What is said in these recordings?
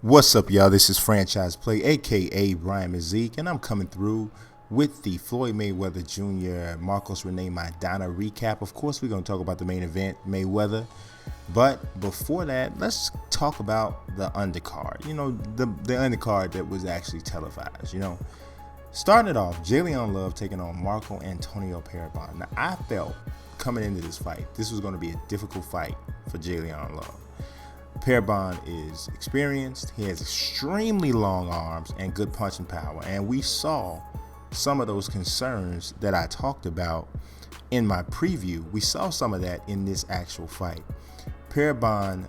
What's up, y'all? This is Franchise Play, aka Brian Mazik, and I'm coming through with the Floyd Mayweather Jr. Marcos Rene Maidana recap. Of course, we're going to talk about the main event, Mayweather. But before that, let's talk about the undercard. The undercard that was actually televised. Starting it off, Jalen Love taking on Marco Antonio Paragon. Now, I felt coming into this fight, this was going to be a difficult fight for Jalen Love. Paragon is experienced, he has extremely long arms and good punching power, and we saw some of those concerns that I talked about in my preview. We saw some of that in this actual fight. Paragon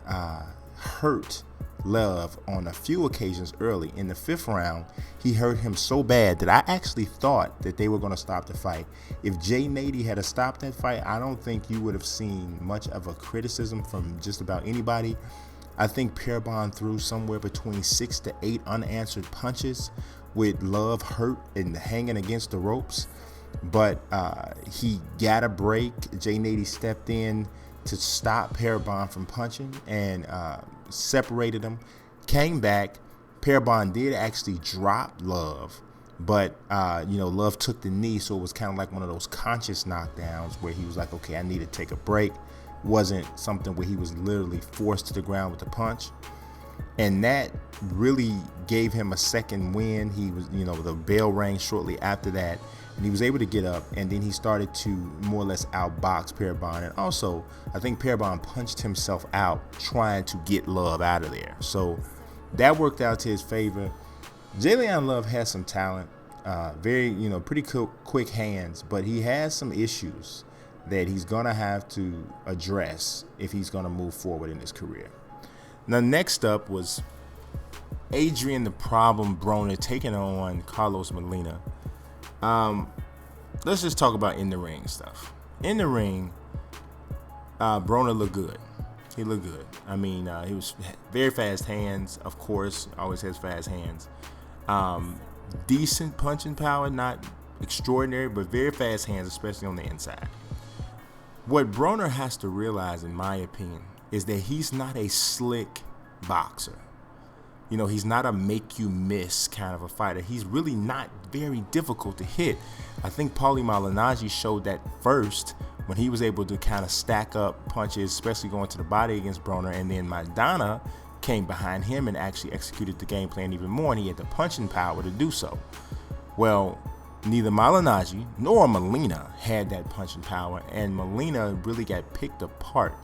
hurt Love on a few occasions early. In the 5th round, he hurt him so bad that I actually thought that they were going to stop the fight. If Jay Nady had stopped that fight, I don't think you would have seen much of a criticism from just about anybody. I think Paragon threw somewhere between 6 to 8 unanswered punches with Love hurt and hanging against the ropes. But he got a break. Jay Nady stepped in to stop Paragon from punching and separated him. Came back. Paragon did actually drop Love. But, Love took the knee, so it was kind of like one of those conscious knockdowns where he was like, okay, I need to take a break. Wasn't something where he was literally forced to the ground with a punch. And that really gave him a second win. He was, the bell rang shortly after that, and he was able to get up, and then he started to more or less outbox Paragon. And also, I think Paragon punched himself out trying to get Love out of there. So that worked out to his favor. Jalen Love has some talent, very, pretty quick hands, but he has some issues that he's going to have to address if he's going to move forward in his career. Now, next up was Adrien the Problem Broner taking on Carlos Molina. Let's just talk about in the ring stuff. In the ring, Broner looked good. He looked good. I mean, he was very fast hands, of course, always has fast hands. Decent punching power, not extraordinary, but very fast hands, especially on the inside. What Broner has to realize, in my opinion, is that he's not a slick boxer. He's not a make-you-miss kind of a fighter. He's really not very difficult to hit. I think Paulie Malignaggi showed that first when he was able to kind of stack up punches, especially going to the body against Broner, and then Maidana came behind him and actually executed the game plan even more, and he had the punching power to do so. Well, neither Malignaggi nor Molina had that punching power, and Molina really got picked apart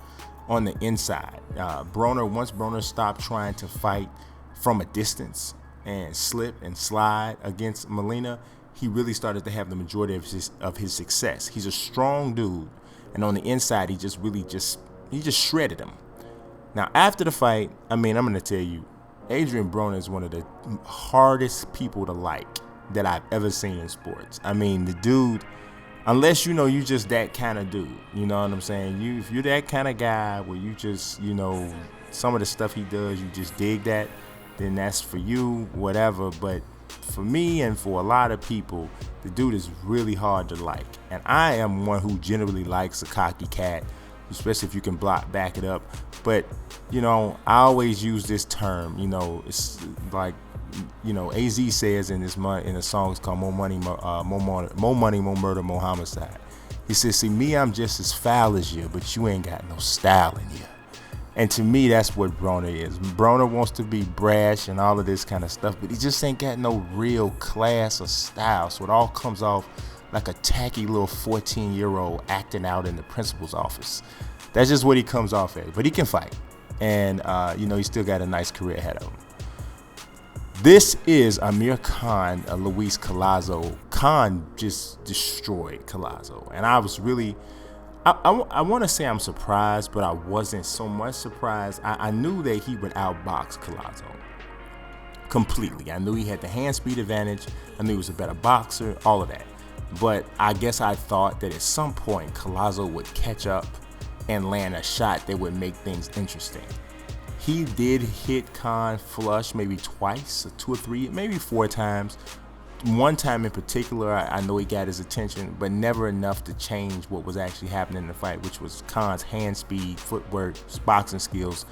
on the inside. Once Broner stopped trying to fight from a distance and slip and slide against Molina, he really started to have the majority of his success. He's a strong dude, and on the inside, he just shredded him. Now, after the fight, I'm going to tell you, Adrien Broner is one of the hardest people to like that I've ever seen in sports. The dude, unless you just that kind of dude, you know what I'm saying? If you're that kind of guy where you just, some of the stuff he does, you just dig that, then that's for you, whatever. But for me and for a lot of people, the dude is really hard to like. And I am one who generally likes a cocky cat, especially if you can back it up. But, I always use this term, it's like, AZ says in the song, it's called More Money, More Murder, More Homicide. He says, see, me, I'm just as foul as you, but you ain't got no style in you. And to me, that's what Broner is. Broner wants to be brash and all of this kind of stuff, but he just ain't got no real class or style. So it all comes off like a tacky little 14-year-old acting out in the principal's office. That's just what he comes off as. But he can fight. And, he's still got a nice career ahead of him. This is Amir Khan, Luis Collazo. Khan just destroyed Collazo. And I was really, I want to say I'm surprised, but I wasn't so much surprised. I knew that he would outbox Collazo completely. I knew he had the hand speed advantage. I knew he was a better boxer, all of that. But I guess I thought that at some point Collazo would catch up and land a shot that would make things interesting. He did hit Khan flush maybe twice, 2 or 3, maybe 4 times. one time in particular, I know he got his attention, but never enough to change what was actually happening in the fight, which was Khan's hand speed, footwork, boxing skills.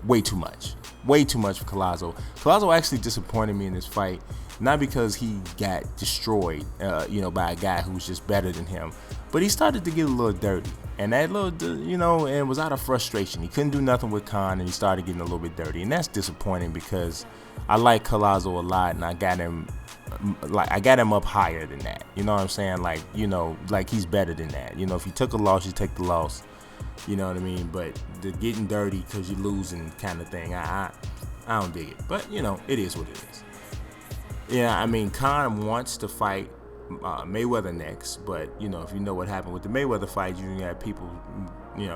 Way too much for Collazo. Collazo actually disappointed me in this fight, not because he got destroyed, by a guy who's just better than him, but he started to get a little dirty, and that little, and it was out of frustration. He couldn't do nothing with Khan, and he started getting a little bit dirty, and that's disappointing because I like Collazo a lot, and I got him up higher than that. You know what I'm saying? Like he's better than that. If you took a loss, you take the loss. You know what I mean? But the getting dirty because you're losing kind of thing, I don't dig it. But, it is what it is. Yeah, I mean, Khan wants to fight Mayweather next. But, if you know what happened with the Mayweather fight, you had people,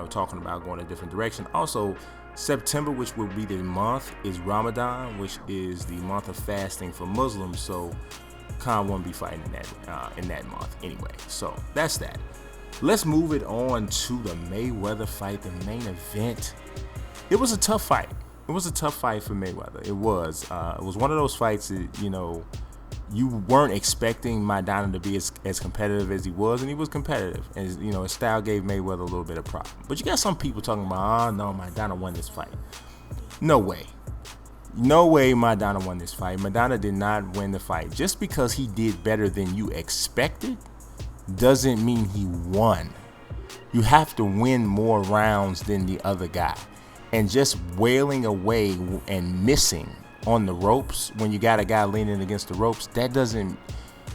talking about going a different direction. Also, September, which will be the month, is Ramadan, which is the month of fasting for Muslims. So Khan won't be fighting in that month anyway. So that's that. Let's move it on to the Mayweather fight, the main event. It was a tough fight. It was a tough fight for Mayweather. It was one of those fights that, you weren't expecting Maidana to be as competitive as he was, and he was competitive. And, his style gave Mayweather a little bit of problem. But you got some people talking about, no, Maidana won this fight. No way. No way Maidana won this fight. Maidana did not win the fight. Just because he did better than you expected doesn't mean he won. You have to win more rounds than the other guy. And just wailing away and missing on the ropes when you got a guy leaning against the ropes, that doesn't.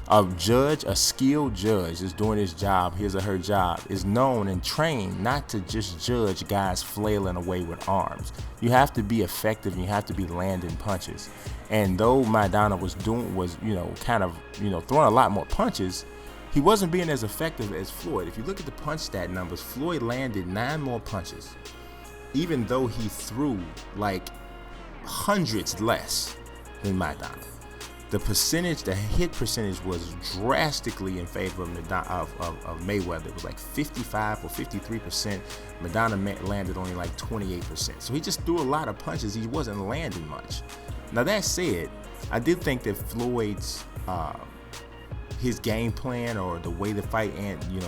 A skilled judge is doing his job, his or her job, is known and trained not to just judge guys flailing away with arms. You have to be effective and you have to be landing punches. And though Maidana was throwing a lot more punches, he wasn't being as effective as Floyd. If you look at the punch stat numbers, Floyd landed 9 more punches, even though he threw like hundreds less than Maidana. The hit percentage was drastically in favor of Mayweather. It was like 55 or 53%. Maidana landed only like 28%. So he just threw a lot of punches. He wasn't landing much. Now that said, I did think that Floyd's his game plan or the way the fight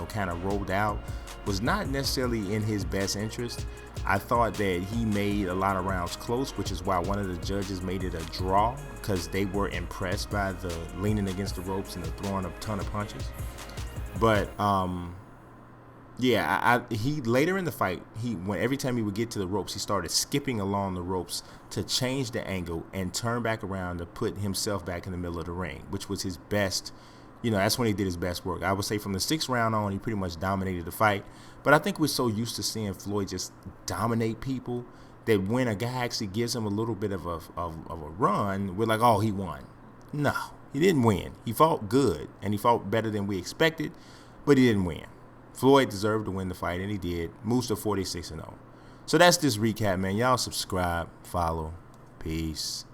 kind of rolled out was not necessarily in his best interest. I thought that he made a lot of rounds close, which is why one of the judges made it a draw, because they were impressed by the leaning against the ropes and the throwing a ton of punches. But he later in the fight, every time he would get to the ropes, he started skipping along the ropes to change the angle and turn back around to put himself back in the middle of the ring, which was his best. That's when he did his best work. I would say from the 6th round on, he pretty much dominated the fight. But I think we're so used to seeing Floyd just dominate people that when a guy actually gives him a little bit of a run, we're like, oh, he won. No, he didn't win. He fought good, and he fought better than we expected, but he didn't win. Floyd deserved to win the fight, and he did. Moves to 46-0. So that's this recap, man. Y'all subscribe, follow. Peace.